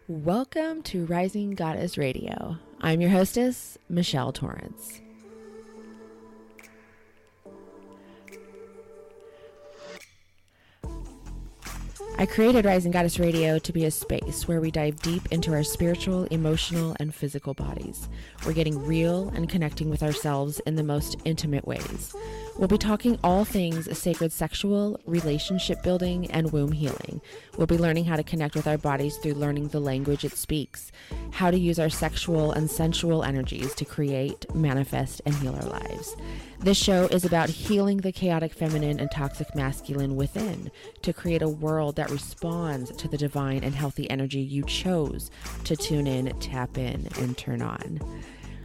Welcome to Rising Goddess Radio. I'm your hostess, Michelle Torrance. I created Rising Goddess Radio to be a space where we dive deep into our spiritual, emotional, and physical bodies. We're getting real and connecting with ourselves in the most intimate ways. We'll be talking all things sacred sexual, relationship building, and womb healing. We'll be learning how to connect with our bodies through learning the language it speaks, how to use our sexual and sensual energies to create, manifest, and heal our lives. This show is about healing the chaotic feminine and toxic masculine within to create a world that responds to the divine and healthy energy you chose to tune in, tap in, and turn on.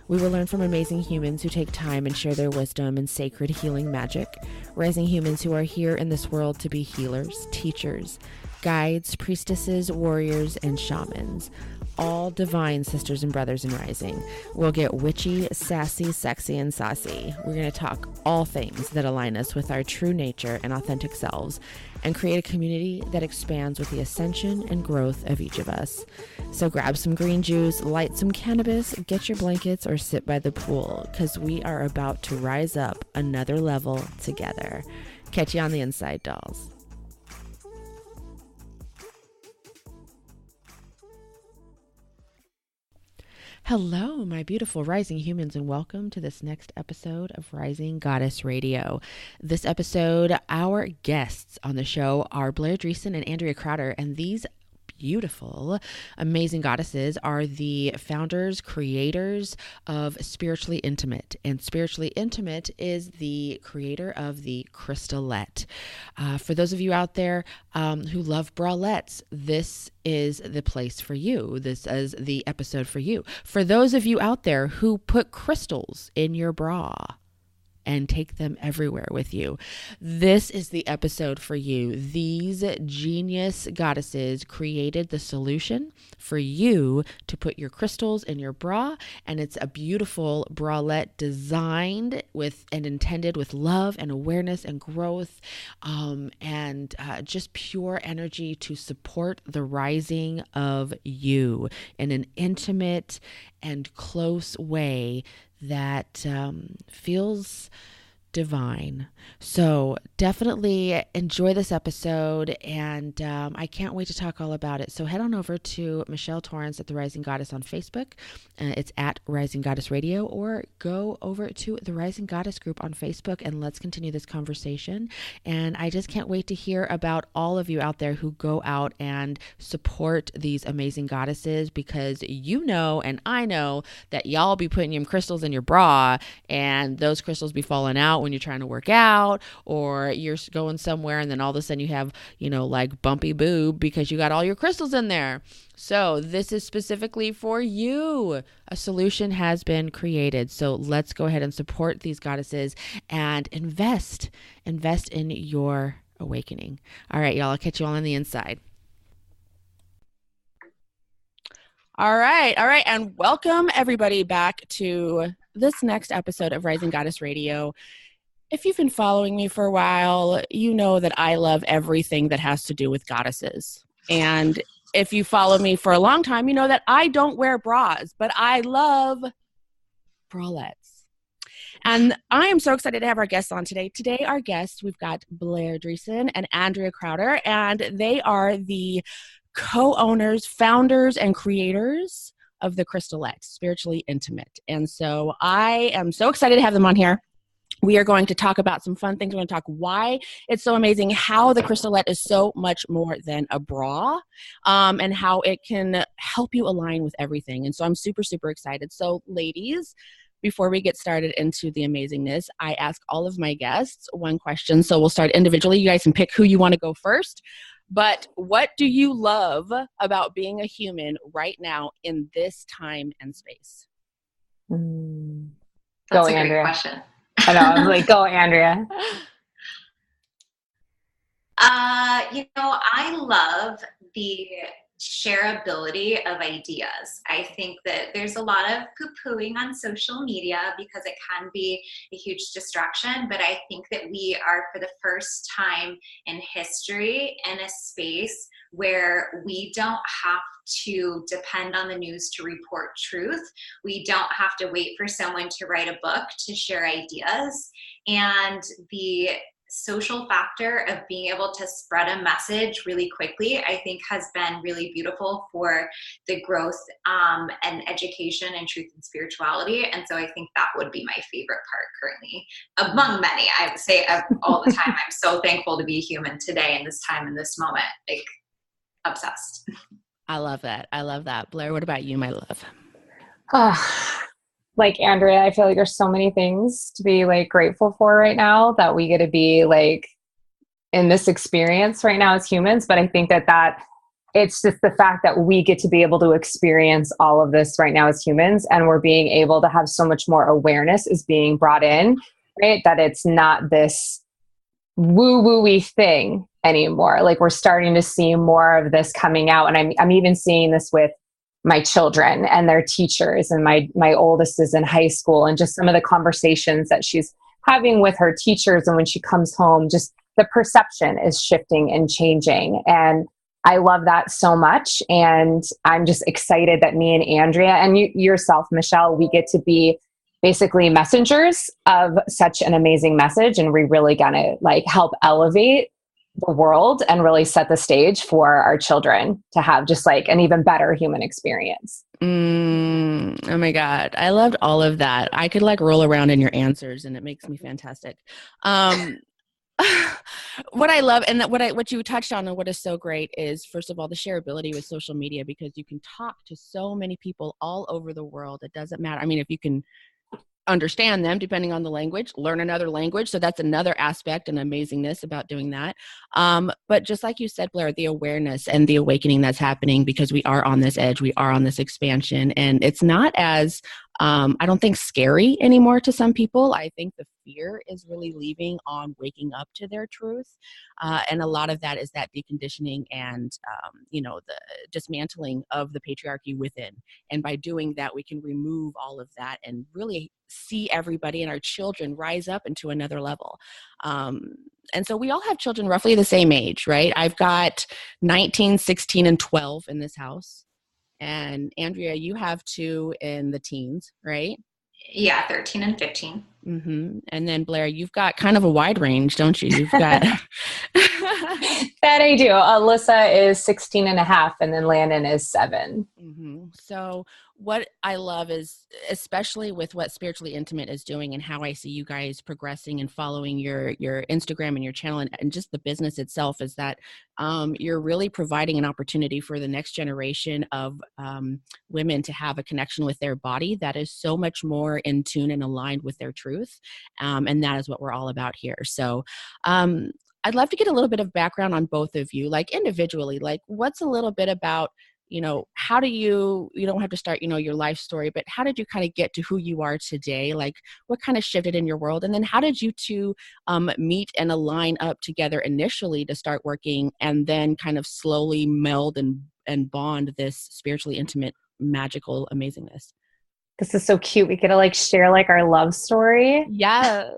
We will learn from amazing humans who take time and share their wisdom and sacred healing magic, rising humans who are here in this world to be healers, teachers, guides, priestesses, warriors, and shamans. All divine sisters and brothers in rising. We'll get witchy, sassy, sexy, and saucy. We're going to talk all things that align us with our true nature and authentic selves and create a community that expands with the ascension and growth of each of us. So grab some green juice, light some cannabis, get your blankets, or sit by the pool because we are about to rise up another level together. Catch you on the inside, dolls. Hello, my beautiful rising humans, and welcome to this next episode of Rising Goddess Radio. This episode, our guests on the show are Blair, Dreesen, and Andrea, and these beautiful, amazing goddesses are the founders, creators of Spiritually Intimate. And Spiritually Intimate is the creator of the Crystalette. For those of you out there who love bralettes, this is the place for you. This is the episode for you. For those of you out there who put crystals in your bra and take them everywhere with you, this is the episode for you. These genius goddesses created the solution for you to put your crystals in your bra, and it's a beautiful bralette designed with and intended with love and awareness and growth, and just pure energy to support the rising of you in an intimate and close way that feels divine. So definitely enjoy this episode, and I can't wait to talk all about it. So head on over to Michelle Torrance at The Rising Goddess on Facebook. It's at Rising Goddess Radio, or go over to the Rising Goddess group on Facebook and let's continue this conversation. And I just can't wait to hear about all of you out there who go out and support these amazing goddesses, because you know and I know that y'all be putting your crystals in your bra and those crystals be falling out when you're trying to work out, or you're going somewhere and then all of a sudden you have, like bumpy boob because you got all your crystals in there. So this is specifically for you. A solution has been created. So let's go ahead and support these goddesses and invest in your awakening. All right, y'all, I'll catch you all on the inside. All right. And welcome everybody back to this next episode of Rising Goddess Radio. If you've been following me for a while, you know that I love everything that has to do with goddesses. And if you follow me for a long time, you know that I don't wear bras, but I love bralettes. And I am so excited to have our guests on today. Today, our guests, we've got Blair Dreesen and Andrea Crowder, and they are the co-owners, founders, and creators of the Crystalette, Spiritually Intimate. And so I am so excited to have them on here. We are going to talk about some fun things. We're going to talk why it's so amazing, how the Crystalette is so much more than a bra, and how it can help you align with everything. And so I'm super, super excited. So ladies, before we get started into the amazingness, I ask all of my guests one question. So we'll start individually. You guys can pick who you want to go first. But what do you love about being a human right now in this time and space? That's a great question. I know. I was like, go, Andrea. I love the shareability of ideas. I think that there's a lot of poo-pooing on social media because it can be a huge distraction, but I think that we are, for the first time in history, in a space where we don't have to depend on the news to report truth. We don't have to wait for someone to write a book to share ideas. And the social factor of being able to spread a message really quickly, I think has been really beautiful for the growth and education and truth and spirituality. And so I think that would be my favorite part currently, among many. I would say all the time, I'm so thankful to be human today in this time, in this moment, like obsessed. I love that. I love that. Blair, what about you, my love? Like Andrea, I feel like there's so many things to be like grateful for right now that we get to be like in this experience right now as humans. But I think that it's just the fact that we get to be able to experience all of this right now as humans, and we're being able to have so much more awareness is being brought in, right? That it's not this woo-woo-y thing anymore. Like we're starting to see more of this coming out. And I'm even seeing this with my children and their teachers, and my oldest is in high school, and just some of the conversations that she's having with her teachers. And when she comes home, just the perception is shifting and changing. And I love that so much. And I'm just excited that me and Andrea and you yourself, Michelle, we get to be basically messengers of such an amazing message. And we really gonna like help elevate the world and really set the stage for our children to have just like an even better human experience. Oh my God. I loved all of that. I could like roll around in your answers and it makes me fantastic. What I love and what you touched on and what is so great is, first of all, the shareability with social media, because you can talk to so many people all over the world. It doesn't matter. I mean, if you can understand them depending on the language, learn another language. So that's another aspect and amazingness about doing that. But just like you said, Blair, the awareness and the awakening that's happening, because we are on this edge, we are on this expansion, and it's not as, I don't think scary anymore to some people. I think the fear is really leaving on waking up to their truth. And a lot of that is that deconditioning and, the dismantling of the patriarchy within. And by doing that, we can remove all of that and really see everybody and our children rise up into another level. And so we all have children roughly the same age, right? I've got 19, 16, and 12 in this house. And Andrea, you have 2 in the teens, right? Yeah, 13 and 15. Mm-hmm. And then Blair, you've got kind of a wide range, don't you? You've got that I do. Alyssa is 16 and a half, and then Landon is 7. Mm-hmm. So what I love is, especially with what Spiritually Intimate is doing and how I see you guys progressing and following your Instagram and your channel and just the business itself, is that you're really providing an opportunity for the next generation of women to have a connection with their body that is so much more in tune and aligned with their truth. And that is what we're all about here. So I'd love to get a little bit of background on both of you, like individually, like what's a little bit about, how do you don't have to start, your life story, but how did you kind of get to who you are today? Like what kind of shifted in your world? And then how did you two meet and align up together initially to start working, and then kind of slowly meld and bond this spiritually intimate, magical amazingness? This is so cute. We get to like share like our love story. Yeah.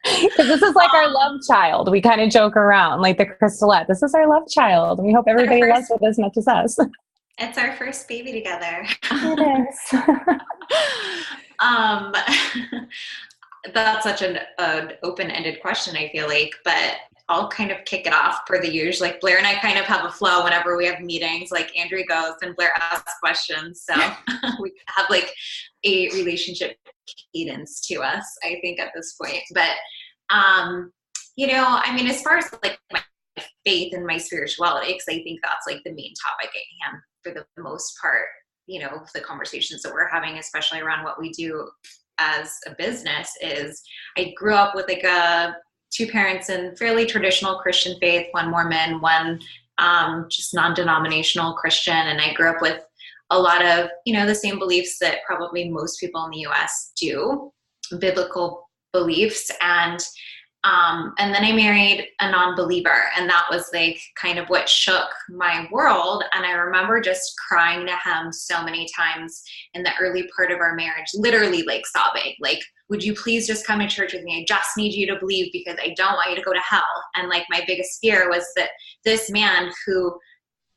Because this is like our love child. We kind of joke around like the Crystalette. This is our love child. And we hope everybody loves it as much as us. It's our first baby together. It is. That's such an open-ended question, I feel like, but I'll kind of kick it off per the usual. Like Blair and I kind of have a flow whenever we have meetings. Like Andrea goes and Blair asks questions. So we have like a relationship cadence to us, I think, at this point. But, as far as like my faith and my spirituality, because I think that's like the main topic at hand for the most part, the conversations that we're having, especially around what we do as a business, is I grew up with like 2 parents in fairly traditional Christian faith, one Mormon, one just non-denominational Christian. And I grew up with a lot of, the same beliefs that probably most people in the US do, biblical beliefs. And And then I married a non-believer, and that was like kind of what shook my world. And I remember just crying to him so many times in the early part of our marriage, literally like sobbing, like, would you please just come to church with me? I just need you to believe because I don't want you to go to hell. And like my biggest fear was that this man who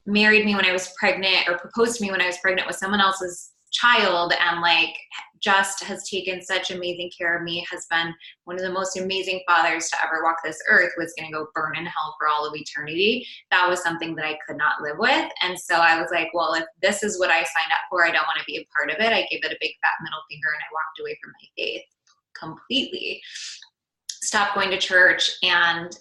married me when I was pregnant, or proposed to me when I was pregnant with someone else's child, and like just has taken such amazing care of me, has been one of the most amazing fathers to ever walk this earth, was going to go burn in hell for all of eternity. That was something that I could not live with. And so I was like, well, if this is what I signed up for, I don't want to be a part of it. I gave it a big fat middle finger, and I walked away from my faith completely. Stopped going to church, and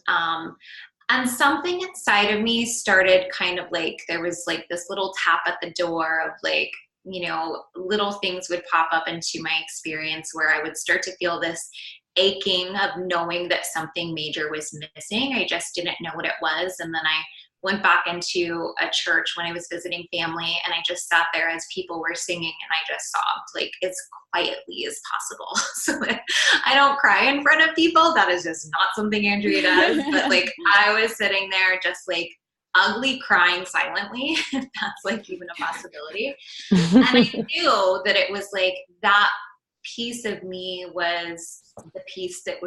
something inside of me started kind of like, there was like this little tap at the door of like, you know, little things would pop up into my experience where I would start to feel this aching of knowing that something major was missing. I just didn't know what it was. And then I went back into a church when I was visiting family, and I just sat there as people were singing, and I just sobbed like as quietly as possible. So I don't cry in front of people. That is just not something Andrea does. But like I was sitting there just like ugly crying silently, if that's like even a possibility. And I knew that it was like that piece of me was the piece that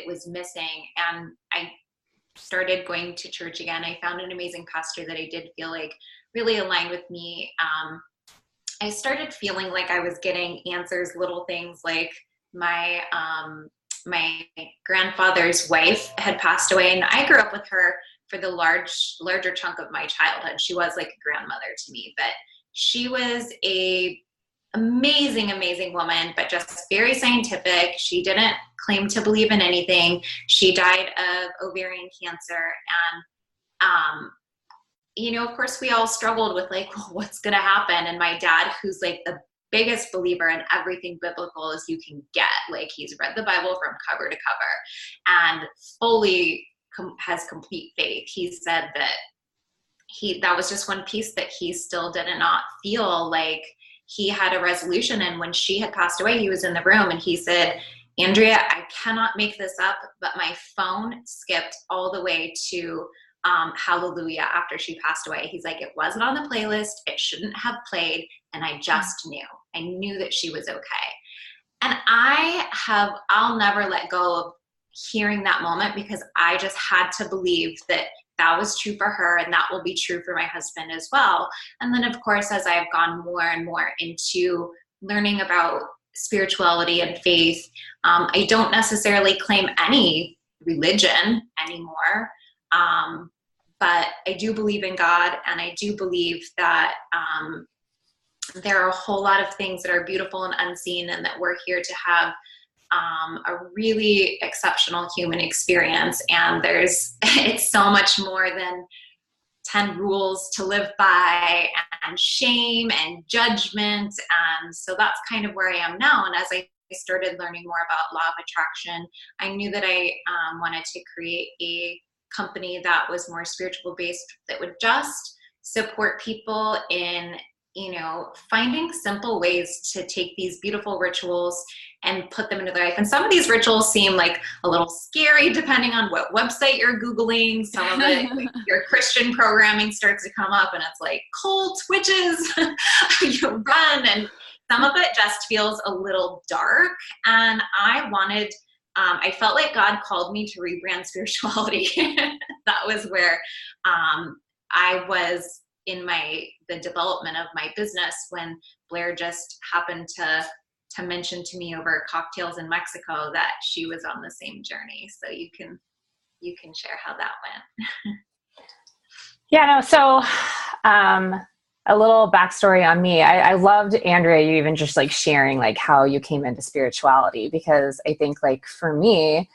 was missing. And I started going to church again. I found an amazing pastor that I did feel like really aligned with me. I started feeling like I was getting answers, little things like my grandfather's wife had passed away, and I grew up with her for the larger chunk of my childhood. She was like a grandmother to me, but she was a amazing woman, but just very scientific. She didn't claim to believe in anything. She died of ovarian cancer. And, you know, of course we all struggled with like, well, what's going to happen? And my dad, who's like the biggest believer in everything biblical as you can get, like he's read the Bible from cover to cover and fully has complete faith. He said that that was just one piece that he still did not feel like he had a resolution. And when she had passed away, he was in the room and he said, Andrea, I cannot make this up, but my phone skipped all the way to Hallelujah after she passed away. He's like, it wasn't on the playlist. It shouldn't have played. And I just knew. I knew that she was okay. And I'll never let go of hearing that moment, because I just had to believe that that was true for her, and that will be true for my husband as well. And then of course, as I've gone more and more into learning about spirituality and faith, I don't necessarily claim any religion anymore. But I do believe in God, and I do believe that there are a whole lot of things that are beautiful and unseen, and that we're here to have a really exceptional human experience. And it's so much more than 10 rules to live by and shame and judgment. And so that's kind of where I am now. And as I started learning more about law of attraction, I knew that I wanted to create a company that was more spiritual based, that would just support people in, you know, finding simple ways to take these beautiful rituals and put them into their life. And some of these rituals seem like a little scary depending on what website you're Googling. Some of it, like your Christian programming starts to come up and it's like cults, witches, you run. And some of it just feels a little dark. And I felt like God called me to rebrand spirituality. That was where I was in the development of my business when Blair just happened to mention to me over cocktails in Mexico that she was on the same journey. So you can share how that went. Yeah, no. So, a little backstory on me. I loved, Andrea, you even just like sharing like how you came into spirituality, because I think like for me,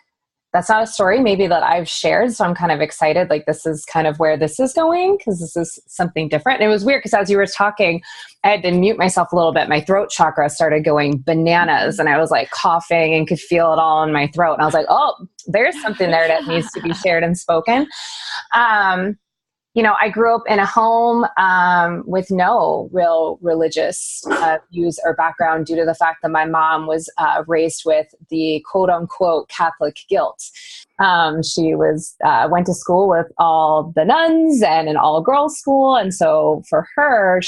that's not a story maybe that I've shared. So I'm kind of excited. Like this is kind of where this is going, because this is something different. And it was weird because as you were talking, I had to mute myself a little bit. My throat chakra started going bananas and I was like coughing and could feel it all in my throat. And I was like, oh, there's something there that needs to be shared and spoken. I grew up in a home with no real religious views or background due to the fact that my mom was raised with the quote unquote Catholic guilt. She was went to school with all the nuns and an all girls school. And so for her,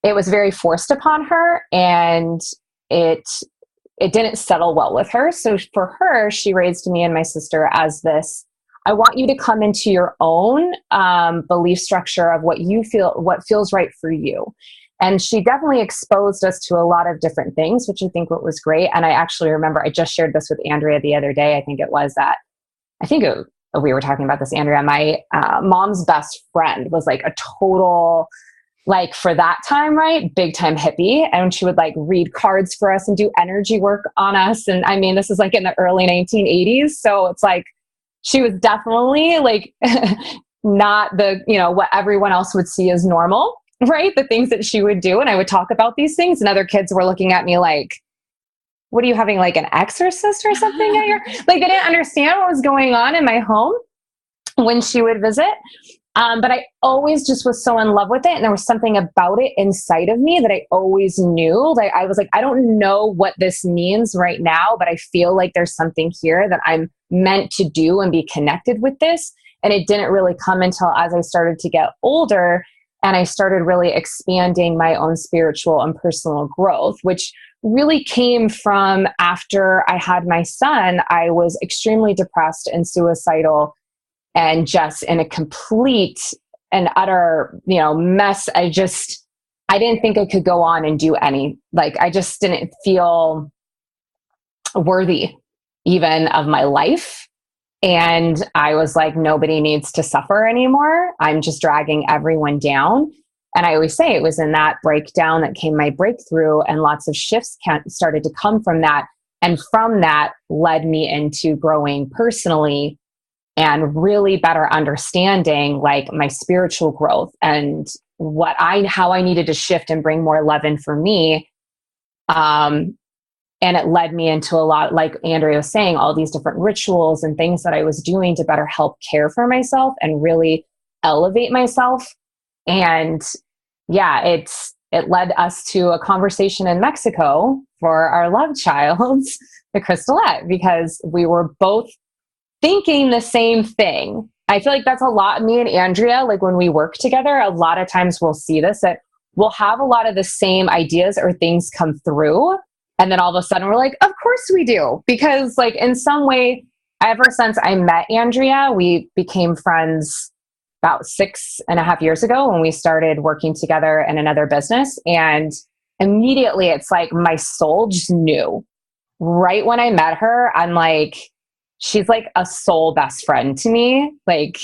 it was very forced upon her, and it didn't settle well with her. So for her, she raised me and my sister as this, I want you to come into your own belief structure of what feels right for you. And she definitely exposed us to a lot of different things, which I think what was great. And I actually remember, I just shared this with Andrea the other day. We were talking about this, Andrea. My mom's best friend was like a total, like for that time, right, big time hippie. And she would like read cards for us and do energy work on us. And I mean, this is like in the early 1980s. So it's like, she was definitely like not the, what everyone else would see as normal, right? The things that she would do. And I would talk about these things, and other kids were looking at me like, what are you having, like an exorcist or something at your, like they didn't understand what was going on in my home when she would visit. But I always just was so in love with it. And there was something about it inside of me that I always knew. Like I was like, I don't know what this means right now, but I feel like there's something here that I'm meant to do and be connected with this. And it didn't really come until as I started to get older and I started really expanding my own spiritual and personal growth, which really came from after I had my son. I was extremely depressed and suicidal and just in a complete and utter, mess. I didn't think I could go on and do I just didn't feel worthy even of my life. And I was like, nobody needs to suffer anymore. I'm just dragging everyone down. And I always say it was in that breakdown that came my breakthrough, and lots of shifts started to come from that. And from that led me into growing personally and really better understanding like my spiritual growth and how I needed to shift and bring more love in for me. And it led me into a lot, like Andrea was saying, all these different rituals and things that I was doing to better help care for myself and really elevate myself. And yeah, it led us to a conversation in Mexico for our love child, the Crystalette, because we were both thinking the same thing. I feel like that's a lot, me and Andrea, like when we work together, a lot of times we'll see this, that we'll have a lot of the same ideas or things come through. And then all of a sudden we're like, of course we do. Because like in some way, ever since I met Andrea, we became friends about 6.5 years ago when we started working together in another business. And immediately it's like my soul just knew. Right when I met her, I'm like, she's like a soul best friend to me. Like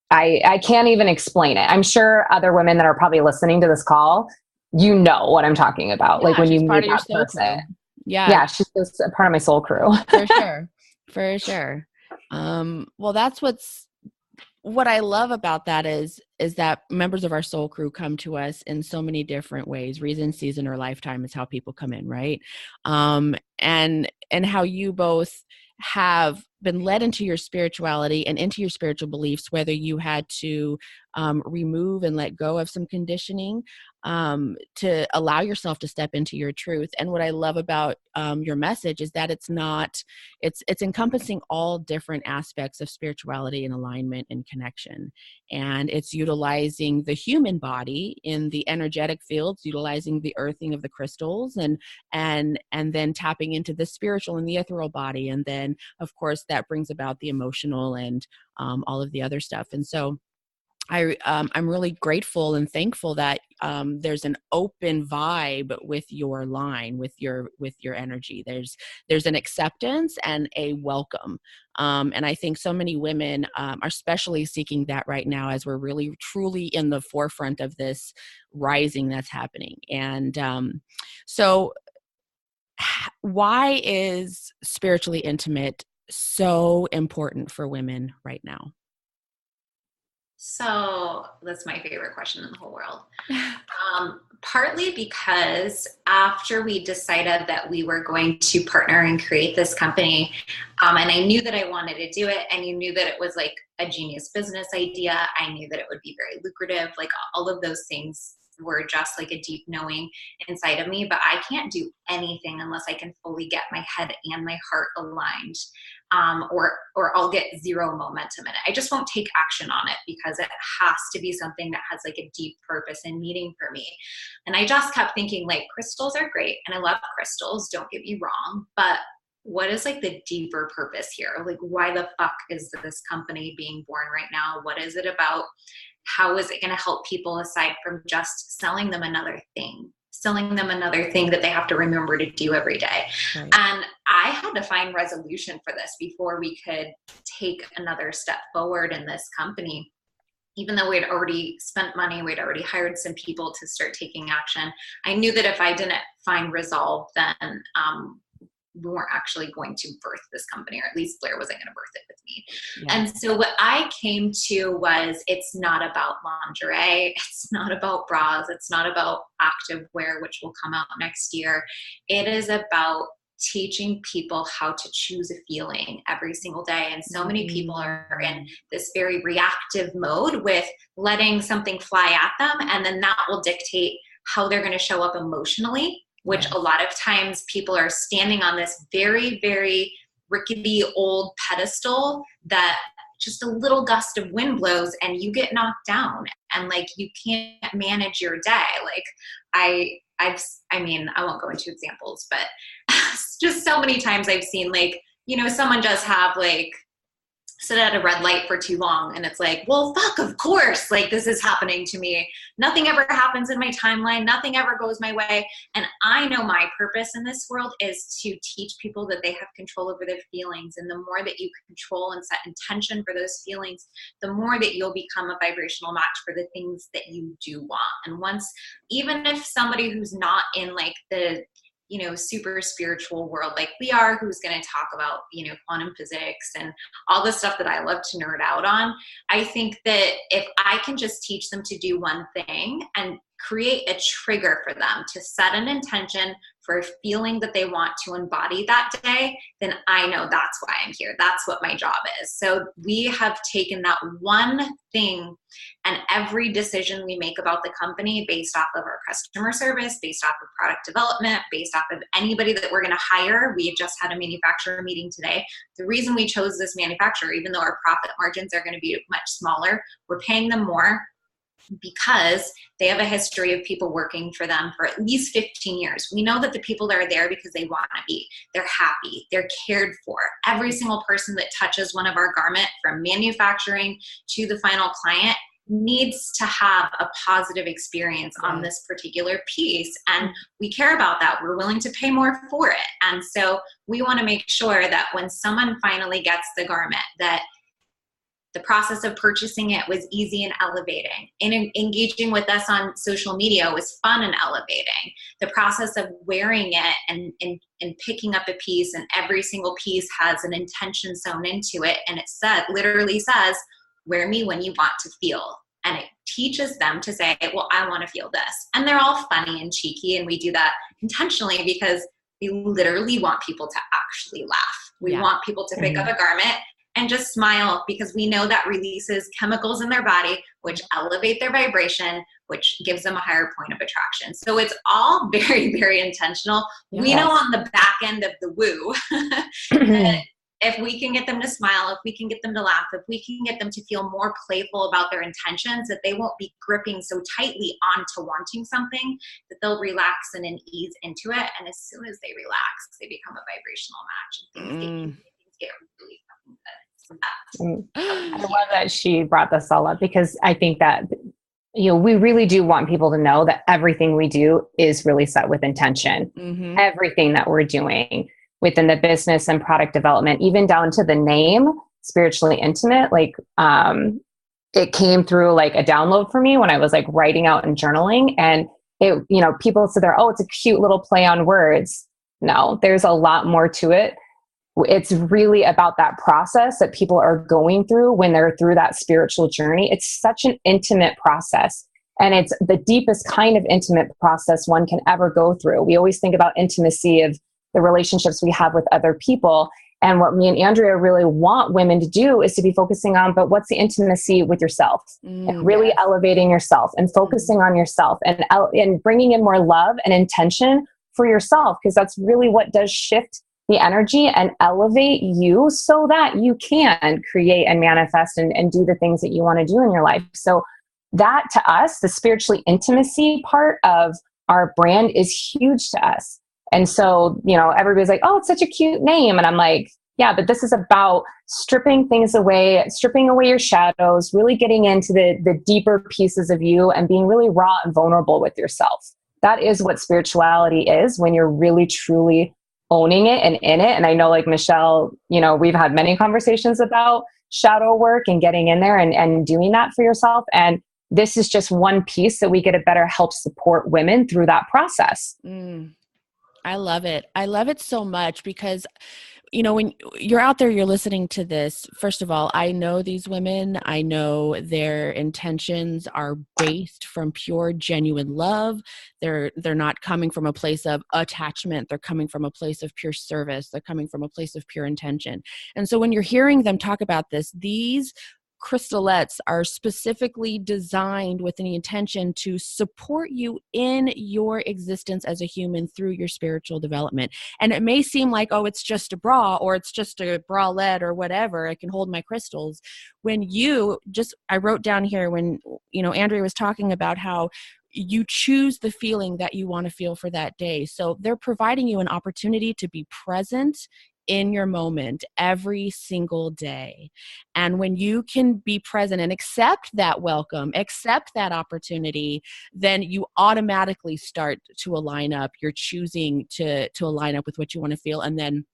I can't even explain it. I'm sure other women that are probably listening to this call, what I'm talking about. Yeah, Like when you part meet of your that soul person. crew. Yeah. Yeah, she's just a part of my soul crew. For sure. For sure. Well, that's what I love about that is that members of our soul crew come to us in so many different ways. Reason, season, or lifetime is how people come in, right? And how you both have been led into your spirituality and into your spiritual beliefs, whether you had to remove and let go of some conditioning to allow yourself to step into your truth. And what I love about your message is that it's encompassing all different aspects of spirituality and alignment and connection. And it's utilizing the human body in the energetic fields, utilizing the earthing of the crystals, and then tapping into the spiritual and the ethereal body. And then, of course, that brings about the emotional and all of the other stuff. And so I'm really grateful and thankful that there's an open vibe with your line, with your energy. There's an acceptance and a welcome. And I think so many women are especially seeking that right now, as we're really truly in the forefront of this rising that's happening. And so why is spiritually intimate so important for women right now? So that's my favorite question in the whole world. Partly because after we decided that we were going to partner and create this company, and I knew that I wanted to do it, and you knew that it was like a genius business idea. I knew that it would be very lucrative. Like all of those things were just like a deep knowing inside of me, but I can't do anything unless I can fully get my head and my heart aligned. Or I'll get zero momentum in it. I just won't take action on it because it has to be something that has like a deep purpose and meaning for me. And I just kept thinking like crystals are great and I love crystals, don't get me wrong, but what is like the deeper purpose here? Like why the fuck is this company being born right now? What is it about? How is it going to help people aside from just selling them another thing that they have to remember to do every day? Right. And I had to find resolution for this before we could take another step forward in this company. Even though we'd already spent money, we'd already hired some people to start taking action, I knew that if I didn't find resolve, then we weren't actually going to birth this company, or at least Blair wasn't going to birth it with me. Yeah. And so what I came to was, it's not about lingerie. It's not about bras. It's not about active wear, which will come out next year. It is about teaching people how to choose a feeling every single day. And so many people are in this very reactive mode with letting something fly at them. And then that will dictate how they're going to show up emotionally, which a lot of times people are standing on this very, very rickety old pedestal that just a little gust of wind blows and you get knocked down and like you can't manage your day. Like I won't go into examples, but just so many times I've seen like, someone just have like sit at a red light for too long and it's like, well, fuck, of course, like this is happening to me. Nothing ever happens in my timeline. Nothing ever goes my way. And I know my purpose in this world is to teach people that they have control over their feelings. And the more that you control and set intention for those feelings, the more that you'll become a vibrational match for the things that you do want. And once, even if somebody who's not in like the super spiritual world like we are, who's going to talk about, quantum physics and all the stuff that I love to nerd out on. I think that if I can just teach them to do one thing and create a trigger for them to set an intention for a feeling that they want to embody that day, then I know that's why I'm here. That's what my job is. So we have taken that one thing and every decision we make about the company based off of our customer service, based off of product development, based off of anybody that we're going to hire. We just had a manufacturer meeting today. The reason we chose this manufacturer, even though our profit margins are going to be much smaller, we're paying them more because they have a history of people working for them for at least 15 years. We know that the people that are there because they want to be, they're happy, they're cared for. Every single person that touches one of our garment, from manufacturing to the final client, needs to have a positive experience on this particular piece. And we care about that. We're willing to pay more for it. And so we want to make sure that when someone finally gets the garment, that the process of purchasing it was easy and elevating. And engaging with us on social media was fun and elevating. The process of wearing it and picking up a piece, and every single piece has an intention sewn into it. And it literally says, wear me when you want to feel. And it teaches them to say, well, I want to feel this. And they're all funny and cheeky. And we do that intentionally because we literally want people to actually laugh. We want people to pick up a garment and just smile, because we know that releases chemicals in their body, which elevate their vibration, which gives them a higher point of attraction. So it's all very, very intentional. Yes. We know on the back end of the woo that if we can get them to smile, if we can get them to laugh, if we can get them to feel more playful about their intentions, that they won't be gripping so tightly onto wanting something, that they'll relax and ease into it. And as soon as they relax, they become a vibrational match, and things get really fucking good. I love that she brought this all up, because I think that, we really do want people to know that everything we do is really set with intention. Everything that we're doing within the business and product development, even down to the name, Spiritually Intimate, like, it came through like a download for me when I was like writing out and journaling, and it, people sit there, oh, it's a cute little play on words. No, there's a lot more to it. It's really about that process that people are going through when they're through that spiritual journey. It's such an intimate process. And it's the deepest kind of intimate process one can ever go through. We always think about intimacy of the relationships we have with other people. And what me and Andrea really want women to do is to be focusing on, but what's the intimacy with yourself? And really elevating yourself and focusing on yourself and bringing in more love and intention for yourself, because that's really what does shift the energy and elevate you so that you can create and manifest and do the things that you want to do in your life. So that, to us, the spiritually intimacy part of our brand is huge to us. And so, everybody's like, oh, it's such a cute name. And I'm like, yeah, but this is about stripping things away, stripping away your shadows, really getting into the deeper pieces of you and being really raw and vulnerable with yourself. That is what spirituality is, when you're really, truly owning it and in it. And I know, like Michelle, we've had many conversations about shadow work and getting in there and doing that for yourself. And this is just one piece that we get to better help support women through that process. I love it. I love it so much because, when you're out there, you're listening to this, first of all, I know these women. I know their intentions are based from pure, genuine love. They're not coming from a place of attachment. They're coming from a place of pure service. They're coming from a place of pure intention. And so when you're hearing them talk about this, these crystalettes are specifically designed with the intention to support you in your existence as a human through your spiritual development. And it may seem like, oh, it's just a bra or it's just a bralette or whatever, I can hold my crystals. When I wrote down here when, Andrea was talking about how you choose the feeling that you want to feel for that day. So they're providing you an opportunity to be present in your moment every single day. And when you can be present and accept that welcome, accept that opportunity, then you automatically start to align up. You're choosing to align up with what you want to feel. And then,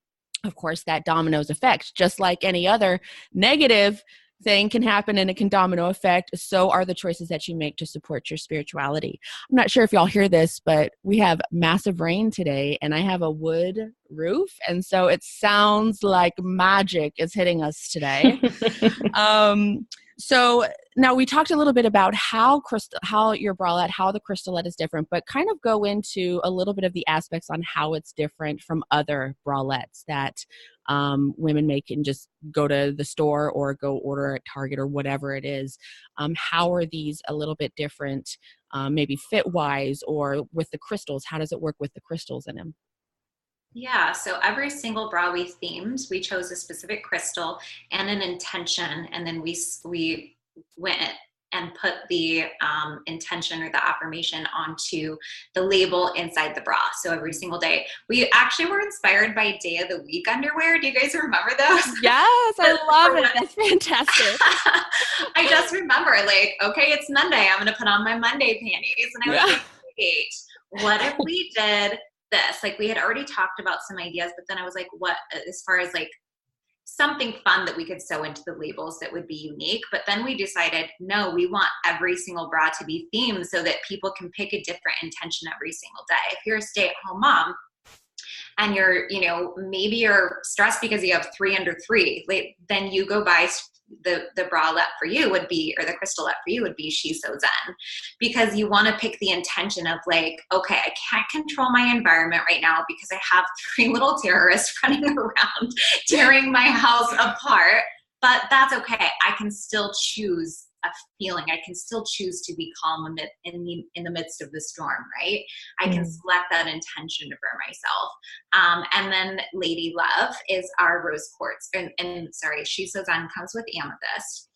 of course, that dominoes effect, just like any other negative thing can happen and it can domino effect. So are the choices that you make to support your spirituality. I'm not sure if y'all hear this, but we have massive rain today and I have a wood roof. And so it sounds like magic is hitting us today. So now we talked a little bit about how your bralette, how the Crystalette is different, but kind of go into a little bit of the aspects on how it's different from other bralettes that women make and just go to the store or go order at Target or whatever it is. How are these a little bit different, maybe fit-wise or with the crystals? How does it work with the crystals in them? Yeah, so every single bra we themed, we chose a specific crystal and an intention, and then we went and put the intention or the affirmation onto the label inside the bra. So every single day, we actually were inspired by Day of the Week underwear. Do you guys remember those? Yes, I love it. That's fantastic. I just remember, like, okay, it's Monday. I'm going to put on my Monday panties. And I was like, wait, what if we did this? Like, we had already talked about some ideas, but then I was like, what, as far as like something fun that we could sew into the labels that would be unique. But then we decided, no, we want every single bra to be themed so that people can pick a different intention every single day. If you're a stay-at-home mom and you're, maybe you're stressed because you have 3 under 3, then you go buy the bralette for you would be, or the Crystalette for you would be She So Zen, because you want to pick the intention of like, okay, I can't control my environment right now because I have 3 little terrorists running around tearing my house apart, but that's okay. I can still choose a feeling. I can still choose to be calm in the midst of the storm, right? I can select that intention for myself. And then Lady Love is our rose quartz. And sorry, She So Zen comes with amethyst.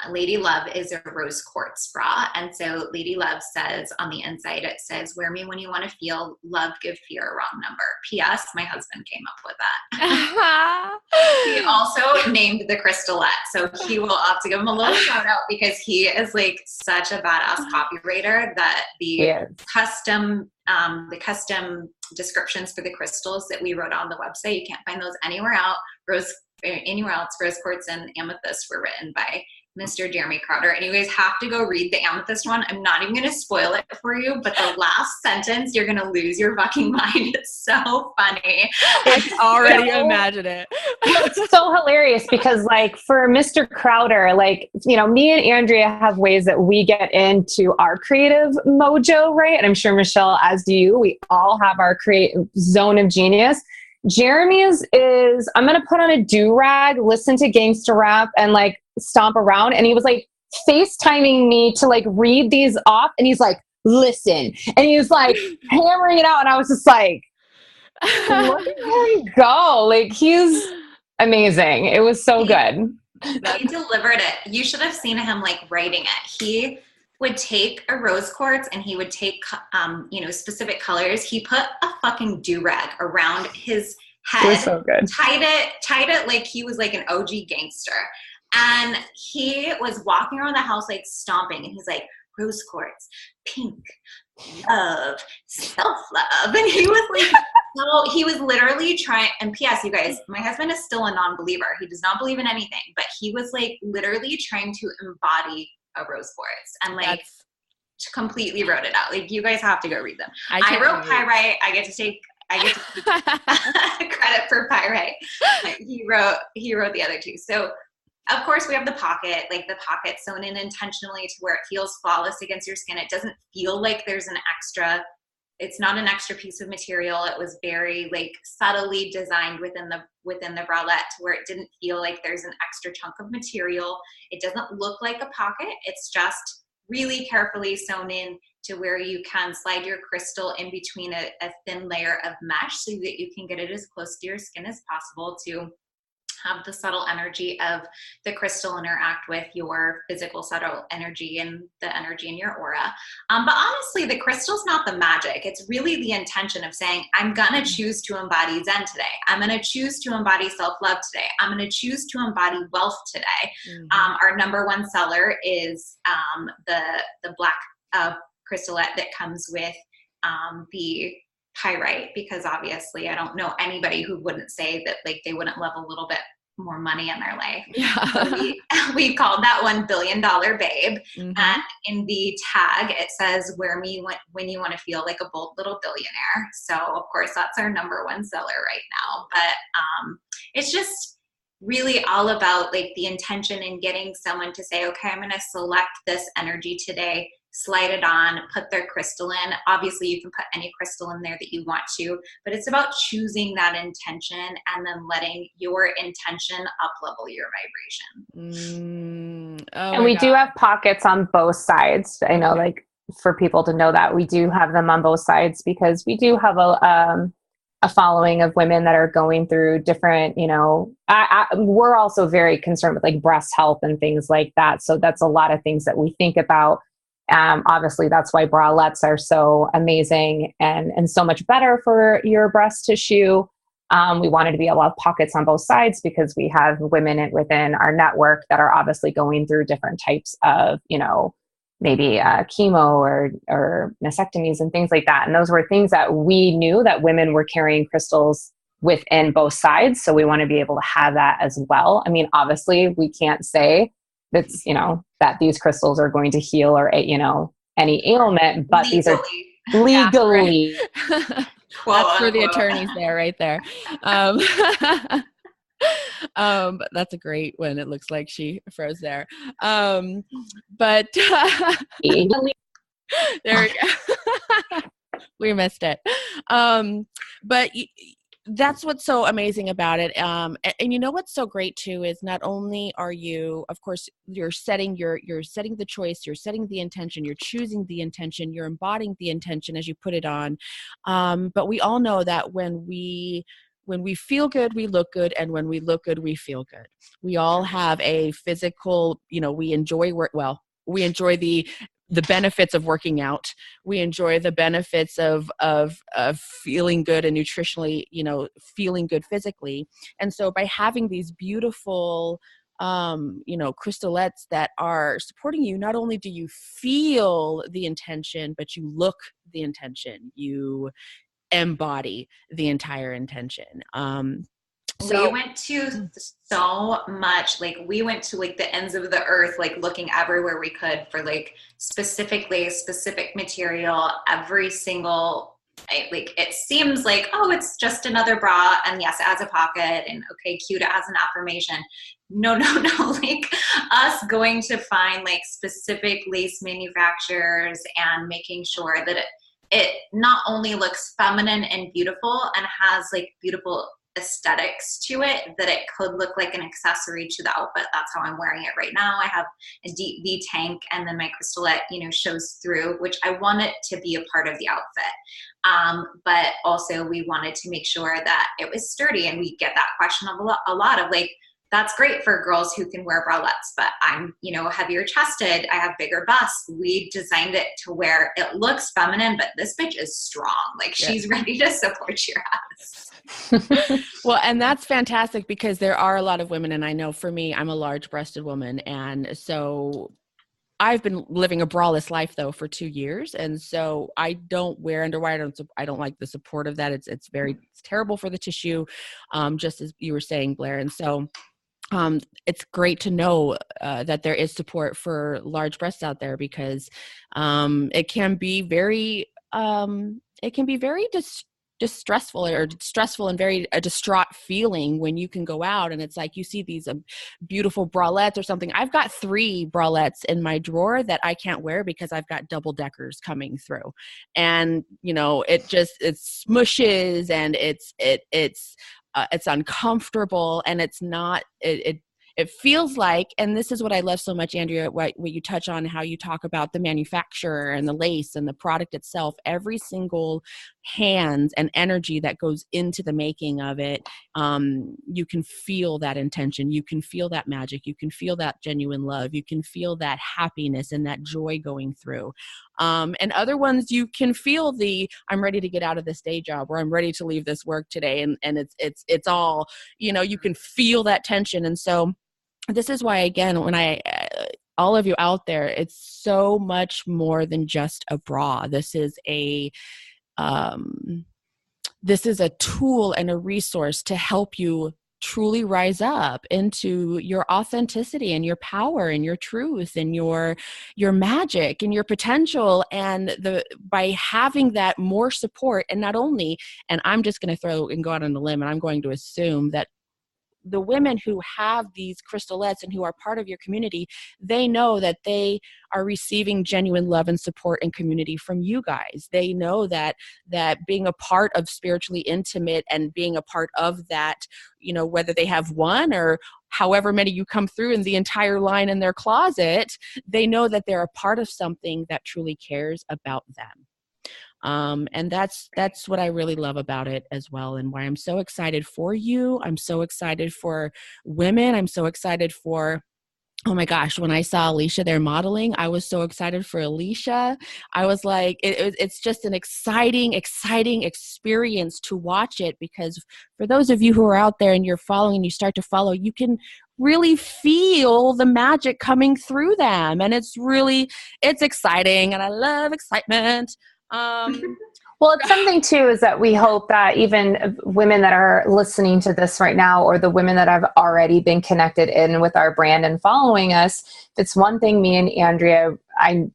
Lady Love is a rose quartz bra. And so Lady Love says on the inside, it says, wear me when you want to feel love, give fear a wrong number. P.S. My husband came up with that. He also named the Crystalette. So he will have to give him a little shout out because he is like such a badass copywriter that the custom descriptions for the crystals that we wrote on the website, you can't find those anywhere else. Rose quartz and amethyst were written by Mr. Jeremy Crowder, and you guys have to go read the amethyst one. I'm not even going to spoil it for you, but the last sentence, you're going to lose your fucking mind. It's so funny. I can already imagine it. It's so hilarious because like for Mr. Crowder, like, you know, me and Andrea have ways that we get into our creative mojo, right? And I'm sure Michelle, as do you, we all have our creative zone of genius. Jeremy's is, I'm going to put on a do-rag, listen to gangster rap and like stomp around. And he was like FaceTiming me to like read these off. And he's like, listen. And he was like hammering it out. And I was just like, look at Harry go. Like he's amazing. It was so good. He delivered it. You should have seen him like writing it. He would take a rose quartz and he would take, specific colors. He put a fucking do-rag around his head. It was so good. Tied it like he was like an OG gangster. And he was walking around the house like stomping and he's like, rose quartz, pink, love, self-love. And he was like, no, he was literally trying, and P.S. you guys, my husband is still a non-believer. He does not believe in anything, but he was like literally trying to embody a rose quartz and like completely wrote it out. Like you guys have to go read them. I wrote pyrite. I get to take credit for pyrite. He wrote the other two. So of course we have the pocket sewn in intentionally to where it feels flawless against your skin. It doesn't feel like there's an extra, it's not an extra piece of material. It was very like subtly designed within the bralette to where it didn't feel like there's an extra chunk of material. It doesn't look like a pocket. It's just really carefully sewn in to where you can slide your crystal in between a thin layer of mesh so that you can get it as close to your skin as possible to have the subtle energy of the crystal interact with your physical subtle energy and the energy in your aura. But honestly, the crystal's not the magic. It's really the intention of saying, I'm going to choose to embody Zen today. I'm going to choose to embody self-love today. I'm going to choose to embody wealth today. Mm-hmm. Our number one seller is the black Crystalette that comes with the pyrite, because obviously I don't know anybody who wouldn't say that like they wouldn't love a little bit more money in their life. Yeah. So we called that one $1 billion babe. Mm-hmm. And in the tag, it says, wear me when you want to feel like a bold little billionaire. So of course that's our number one seller right now. But it's just really all about like the intention in getting someone to say, okay, I'm going to select this energy today, slide it on, put their crystal in. Obviously you can put any crystal in there that you want to, but it's about choosing that intention and then letting your intention up level your vibration. And we do have pockets on both sides. I know, like for people to know that we do have them on both sides because we do have a following of women that are going through different, we're also very concerned with like breast health and things like that. So that's a lot of things that we think about. Obviously that's why bralettes are so amazing and so much better for your breast tissue. We wanted to be able to have pockets on both sides because we have women within our network that are obviously going through different types of, maybe chemo or mastectomies and things like that. And those were things that we knew that women were carrying crystals within both sides. So we want to be able to have that as well. I mean, obviously we can't say that's, that these crystals are going to heal or, any ailment, but legally. These are legally. That's for the attorneys there, right there. But that's a great one. It looks like she froze there. But there we go. We missed it. But that's what's so amazing about it. And you know what's so great too is not only are you, of course, you're setting the choice, you're setting the intention, you're choosing the intention, you're embodying the intention as you put it on. But we all know that when we feel good, we look good. And when we look good, we feel good. We all have a physical, we enjoy work. Well, we enjoy the benefits of working out. We enjoy the benefits of feeling good and nutritionally, feeling good physically. And so by having these beautiful, crystalettes that are supporting you, not only do you feel the intention, but you look the intention, you embody the entire intention. We went to so much, like we went to like the ends of the earth, like looking everywhere we could for like specific lace, specific material, every single, like it seems like, oh, it's just another bra, and yes, it has a pocket, and okay, cute, it has an affirmation. No, like us going to find like specific lace manufacturers and making sure that it not only looks feminine and beautiful and has like beautiful aesthetics to it, that it could look like an accessory to the outfit. That's how I'm wearing it right now. I have a deep V tank, and then my crystalette, shows through, which I want it to be a part of the outfit. But also we wanted to make sure that it was sturdy, and we get that question a lot of like, that's great for girls who can wear bralettes, but I'm, heavier chested. I have bigger busts. We designed it to where it looks feminine, but this bitch is strong. Like she's ready to support your ass. Well, and that's fantastic, because there are a lot of women, and I know for me, I'm a large breasted woman. And so I've been living a braless life though for 2 years. And so I don't wear underwire. I don't like the support of that. It's terrible for the tissue. Just as you were saying, Blair. And so it's great to know that there is support for large breasts out there, because it can be very distressful and very a distraught feeling when you can go out and it's like you see these beautiful bralettes or something. I've got 3 bralettes in my drawer that I can't wear because I've got double deckers coming through, and it smushes, and it's uncomfortable, and it's not, it feels like, and this is what I love so much, Andrea, what you touch on, how you talk about the manufacturer and the lace and the product itself, every single hand and energy that goes into the making of it. You can feel that intention. You can feel that magic. You can feel that genuine love. You can feel that happiness and that joy going through. And other ones, you can feel I'm ready to get out of this day job, or I'm ready to leave this work today. And it's all, you can feel that tension. And so this is why, again, when all of you out there, it's so much more than just a bra. This is a tool and a resource to help you truly rise up into your authenticity and your power and your truth and your magic and your potential. And by having that more support, and not only, and I'm just going to throw and go out on a limb, and I'm going to assume that the women who have these crystalettes and who are part of your community, they know that they are receiving genuine love and support and community from you guys. They know that being a part of Spiritually Intimate and being a part of that, whether they have one or however many you come through in the entire line in their closet, they know that they're a part of something that truly cares about them. And that's what I really love about it as well, and why I'm so excited for you. I'm so excited for women. I'm so excited for, oh my gosh, when I saw Alicia there modeling, I was so excited for Alicia. I was like, it's just an exciting experience to watch it, because for those of you who are out there and you're following and you start to follow, you can really feel the magic coming through them. And it's exciting, and I love excitement. Well, it's something too, is that we hope that even women that are listening to this right now, or the women that have already been connected in with our brand and following us, if it's one thing me and Andrea, I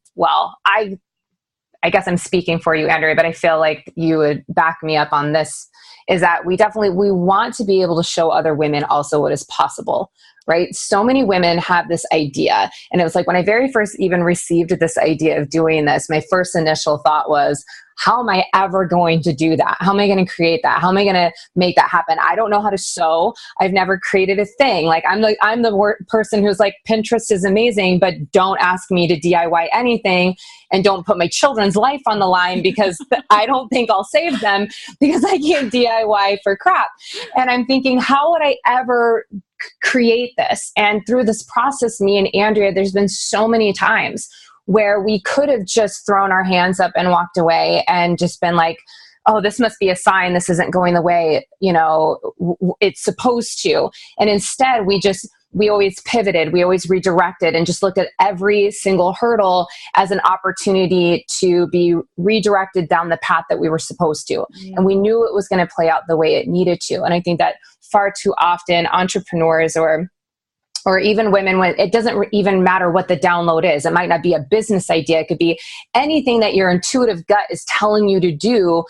guess I'm speaking for you, Andrea, but I feel like you would back me up on this, is that we want to be able to show other women also what is possible, right? So many women have this idea. And it was like, when I very first even received this idea of doing this, my first initial thought was, how am I ever going to do that? How am I going to create that? How am I going to make that happen? I don't know how to sew. I've never created a thing. Like I'm the person who's like, Pinterest is amazing, but don't ask me to DIY anything, and don't put my children's life on the line, because I don't think I'll save them because I can't DIY for crap. And I'm thinking, how would I ever create this? And through this process, me and Andrea, there's been so many times where we could have just thrown our hands up and walked away and just been like, oh, this must be a sign this isn't going the way, it's supposed to. And instead, we always pivoted, we always redirected, and just looked at every single hurdle as an opportunity to be redirected down the path that we were supposed to. And we knew it was going to play out the way it needed to. And I think that far too often entrepreneurs or even women, when it doesn't even matter what the download is. It might not be a business idea. It could be anything that your intuitive gut is telling you to do.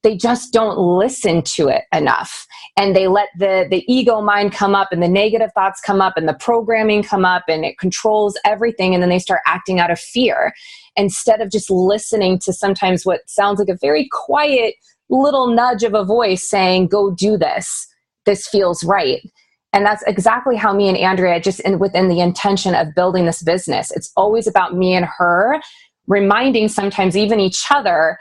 They just don't listen to it enough. And they let the ego mind come up, and the negative thoughts come up, and the programming come up, and it controls everything. And then they start acting out of fear instead of just listening to sometimes what sounds like a very quiet little nudge of a voice saying, go do this. This feels right. And that's exactly how me and Andrea, within the intention of building this business, it's always about me and her reminding sometimes even each other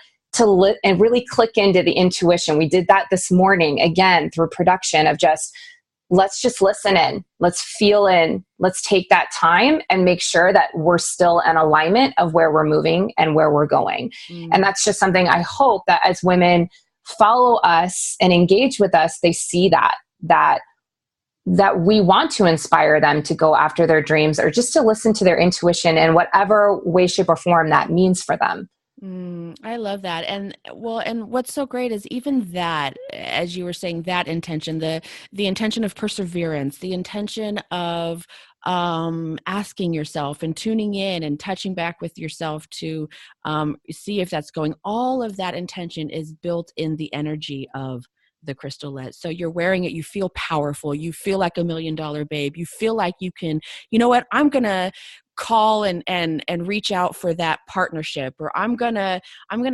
and really click into the intuition. We did that this morning, again, through production of let's just listen in, let's feel in, let's take that time and make sure that we're still in alignment of where we're moving and where we're going. And that's just something I hope that as women follow us and engage with us, they see that we want to inspire them to go after their dreams, or just to listen to their intuition in whatever way, shape, or form that means for them. I love that. And what's so great is even that, as you were saying, that intention, the intention of perseverance, the intention of asking yourself and tuning in and touching back with yourself to see if that's going, all of that intention is built in the energy of the Crystalette. So you're wearing it, you feel powerful, you feel like $1 million babe, you feel like you can, you know what, I'm gonna call and reach out for that partnership, or I'm gonna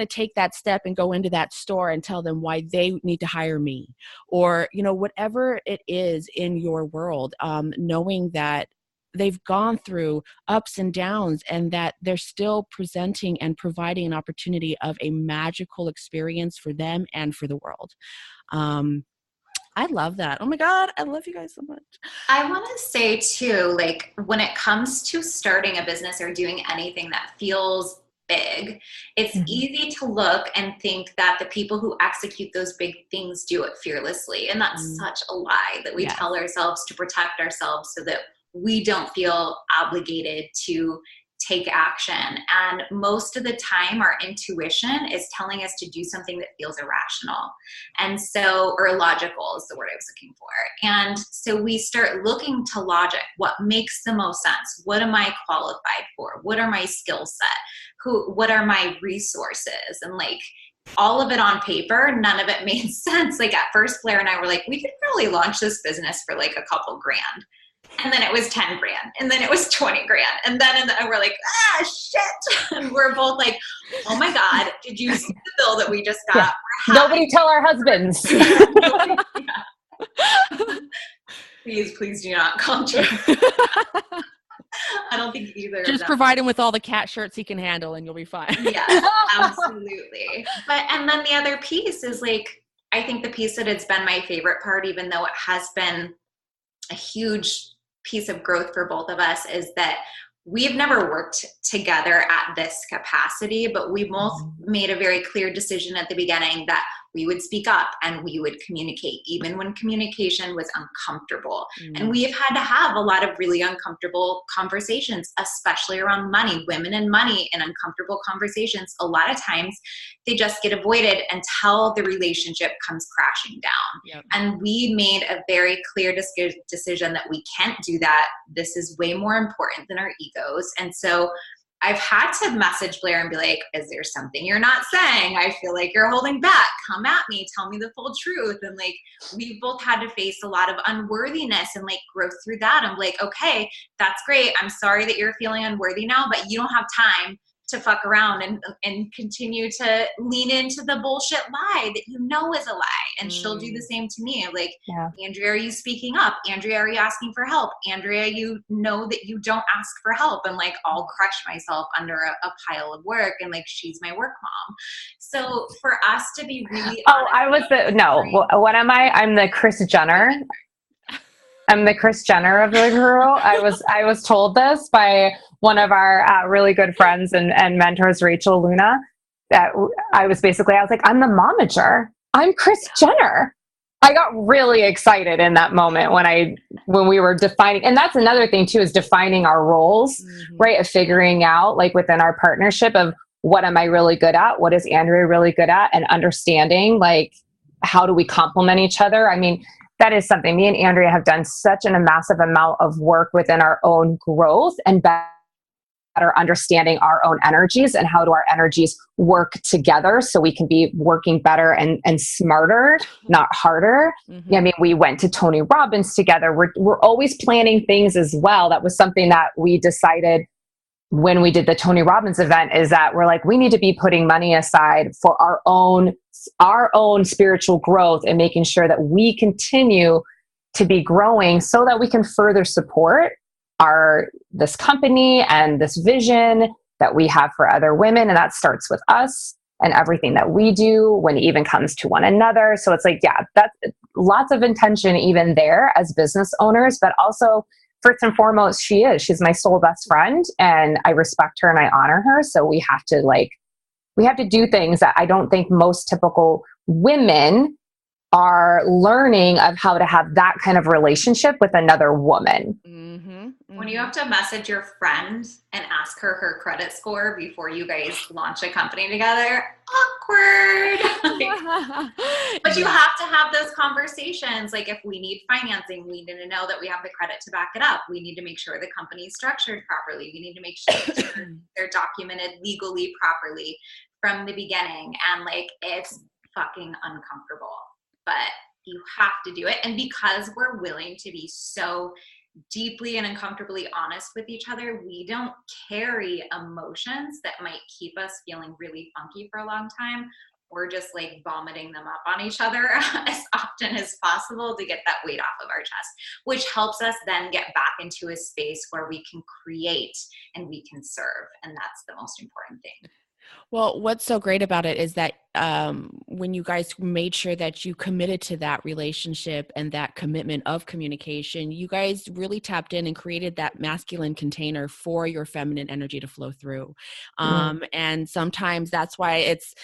take that step and go into that store and tell them why they need to hire me, or whatever it is in your world, knowing that they've gone through ups and downs, and that they're still presenting and providing an opportunity of a magical experience for them and for the world. I love that. Oh my God, I love you guys so much. I want to say too, like when it comes to starting a business or doing anything that feels big, it's easy to look and think that the people who execute those big things do it fearlessly. And that's such a lie that we tell ourselves to protect ourselves so that we don't feel obligated to take action. And most of the time our intuition is telling us to do something that feels irrational. And so, or logical is the word I was looking for. And so we start looking to logic. What makes the most sense? What am I qualified for? What are my skill set? What are my resources? And like all of it on paper, none of it made sense. Like at first Blair and I were like, we could probably launch this business for like a couple grand. And then it was 10 grand. And then it was 20 grand. And then we're like, shit. And we're both like, oh my God, did you see the bill that we just got? Yeah. Nobody tell our husbands. Please do not call Jim. I don't think either. Just provide him with all the cat shirts he can handle and you'll be fine. Yeah, absolutely. And then the other piece is like, I think the piece that it's been my favorite part, even though it has been a huge piece of growth for both of us, is that we've never worked together at this capacity, but we both made a very clear decision at the beginning that we would speak up and we would communicate, even when communication was uncomfortable. And we've had to have a lot of really uncomfortable conversations, especially around money. Women and money and uncomfortable conversations, a lot of times they just get avoided until the relationship comes crashing down. Yep. And we made a very clear decision that we can't do that. This is way more important than our egos. And so I've had to message Blair and be like, is there something you're not saying? I feel like you're holding back. Come at me. Tell me the full truth. And like, we both had to face a lot of unworthiness and like growth through that. I'm like, okay, that's great. I'm sorry that you're feeling unworthy now, but you don't have time to fuck around and continue to lean into the bullshit lie that you know is a lie. And she'll do the same to me. Like, Andrea, are you speaking up? Andrea, are you asking for help? Andrea, you know that you don't ask for help. And like, I'll crush myself under a pile of work. And like, she's my work mom. So for us to be really what am I? I'm the Kris Jenner. I'm the Kris Jenner of the girl. I was told this by one of our really good friends and mentors, Rachel Luna, that I was like, I'm the momager. I'm Kris Jenner. I got really excited in that moment when we were defining, and that's another thing too, is defining our roles, right? Of figuring out like within our partnership of what am I really good at? What is Andrea really good at? And understanding like, how do we complement each other? I mean, that is something me and Andrea have done such a massive amount of work within our own growth and better understanding our own energies and how do our energies work together so we can be working better and smarter, not harder. I mean, we went to Tony Robbins together. We're always planning things as well. That was something that we decided when we did the Tony Robbins event, is that we're like, we need to be putting money aside for our own spiritual growth and making sure that we continue to be growing so that we can further support this company and this vision that we have for other women. And that starts with us and everything that we do when it even comes to one another. So it's like, yeah, that's lots of intention even there as business owners, but also first and foremost, she's my soul best friend and I respect her and I honor her. So we have to do things that I don't think most typical women are learning of how to have that kind of relationship with another woman. When you have to message your friend and ask her credit score before you guys launch a company together, awkward. But you have to have those conversations. Like if we need financing, we need to know that we have the credit to back it up. We need to make sure the company is structured properly. We need to make sure they're documented legally properly from the beginning. And like, it's fucking uncomfortable, but you have to do it. And because we're willing to be so deeply and uncomfortably honest with each other, we don't carry emotions that might keep us feeling really funky for a long time. We're just like vomiting them up on each other as often as possible to get that weight off of our chest, which helps us then get back into a space where we can create and we can serve. And that's the most important thing. Well, what's so great about it is that when you guys made sure that you committed to that relationship and that commitment of communication, you guys really tapped in and created that masculine container for your feminine energy to flow through. And sometimes that's why it's,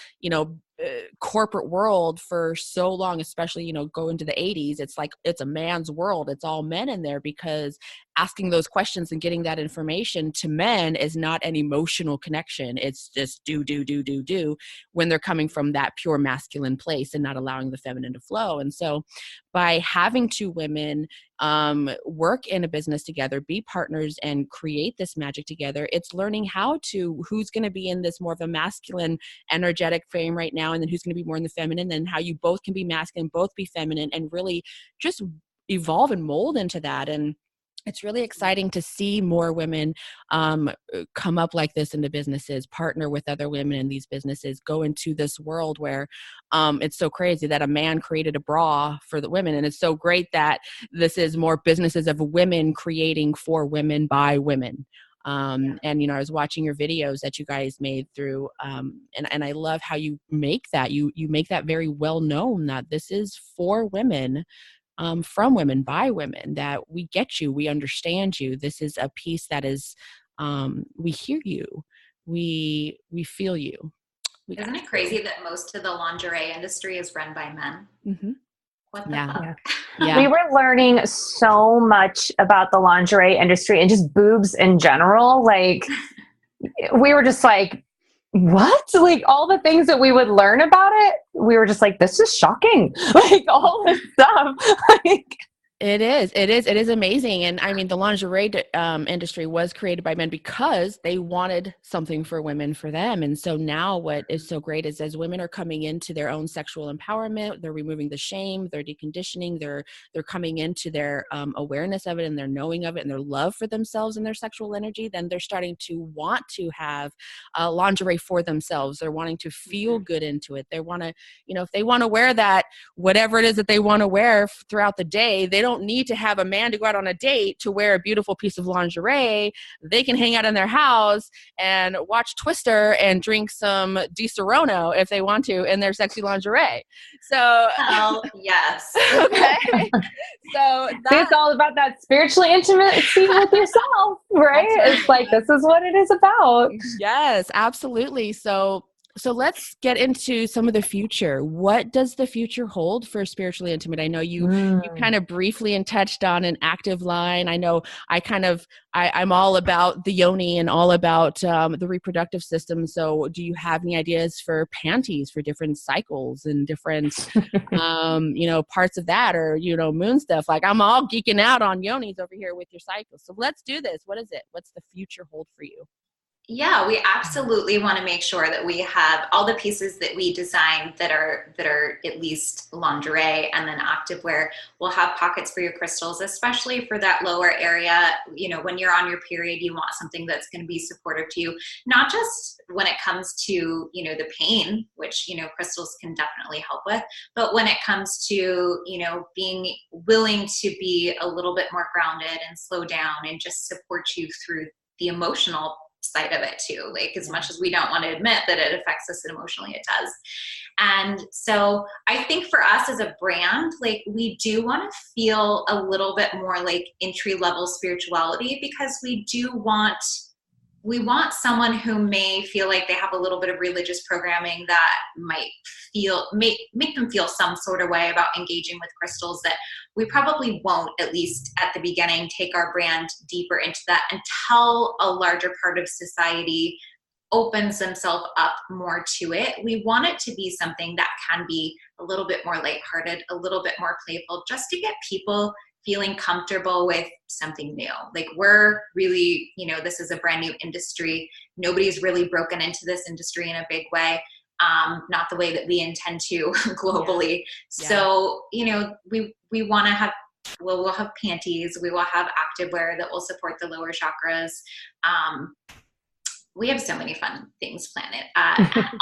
corporate world for so long, especially, go into the 80s, it's like, it's a man's world. It's all men in there because asking those questions and getting that information to men is not an emotional connection. It's just do when they're coming from that pure masculine place and not allowing the feminine to flow. And so by having two women work in a business together, be partners and create this magic together, it's learning who's going to be in this more of a masculine energetic frame right now, and then who's going to be more in the feminine, and how you both can be masculine, both be feminine, and really just evolve and mold into that. And it's really exciting to see more women come up like this into businesses, partner with other women in these businesses, go into this world where it's so crazy that a man created a bra for the women. And it's so great that this is more businesses of women creating for women by women. And, I was watching your videos that you guys made through, and I love how you make that, you make that very well known that this is for women, from women, by women, that we get you, we understand you. This is a piece that is, we hear you, we feel you. Isn't it crazy that most of the lingerie industry is run by men? What the fuck? Yeah. We were learning so much about the lingerie industry and just boobs in general. Like, we were just like, what? Like, all the things that we would learn about it, we were just like, this is shocking. Like, all this stuff. It is amazing. And I mean, the lingerie industry was created by men because they wanted something for women, for them. And so now what is so great is as women are coming into their own sexual empowerment, they're removing the shame, they're deconditioning, they're coming into their awareness of it and their knowing of it and their love for themselves and their sexual energy, then they're starting to want to have lingerie for themselves. They're wanting to feel good into it. They want to, if they want to wear that, whatever it is that they want to wear throughout the day, they don't need to have a man to go out on a date to wear a beautiful piece of lingerie. They can hang out in their house and watch Twister and drink some Di Serono if they want to in their sexy lingerie. So hell yes. Okay. So it's all about that spiritually intimacy with yourself, right? It's like, this is what it is about. Yes, absolutely. So So let's get into some of the future. What does the future hold for Spiritually Intimate? I know you kind of briefly and touched on an active line. I know I'm all about the yoni and all about the reproductive system. So do you have any ideas for panties for different cycles and different parts of that, or moon stuff? Like, I'm all geeking out on yonis over here with your cycles. So let's do this. What is it? What's the future hold for you? Yeah, we absolutely want to make sure that we have all the pieces that we design that are at least lingerie and then activewear. We'll have pockets for your crystals, especially for that lower area. When you're on your period, you want something that's going to be supportive to you, not just when it comes to, the pain, which, crystals can definitely help with, but when it comes to, being willing to be a little bit more grounded and slow down and just support you through the emotional side of it too. Like, as much as we don't want to admit that it affects us emotionally, it does. And so I think for us as a brand, like, we do want to feel a little bit more like entry level spirituality, because we want someone who may feel like they have a little bit of religious programming that might make them feel some sort of way about engaging with crystals, that we probably won't, at least at the beginning, take our brand deeper into that until a larger part of society opens themselves up more to it. We want it to be something that can be a little bit more lighthearted, a little bit more playful, just to get people feeling comfortable with something new. Like, we're really, this is a brand new industry. Nobody's really broken into this industry in a big way. Not the way that we intend to globally. Yeah. So, we want to have, we'll have panties, we will have activewear that will support the lower chakras. We have so many fun things planned.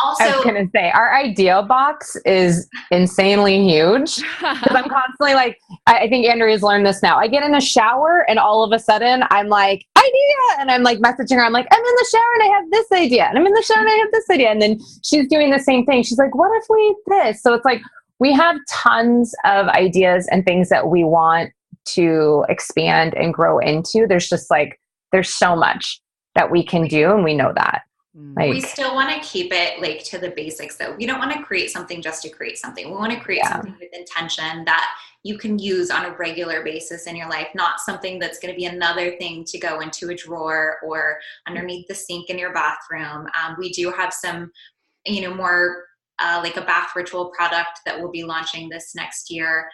Also, I was going to say, our idea box is insanely huge, because I'm constantly like, I think Andrea's learned this now. I get in a shower and all of a sudden I'm like, idea. And I'm like messaging her. I'm like, I'm in the shower and I have this idea. And I'm in the shower and I have this idea. And then she's doing the same thing. She's like, what if we this? So it's like, we have tons of ideas and things that we want to expand and grow into. There's just like, there's so much that we can do, and we know that. Like, we still want to keep it like to the basics, though. We don't want to create something just to create something. We want to create something with intention that you can use on a regular basis in your life, not something that's going to be another thing to go into a drawer or underneath the sink in your bathroom. We do have some, more like a bath ritual product that we'll be launching this next year.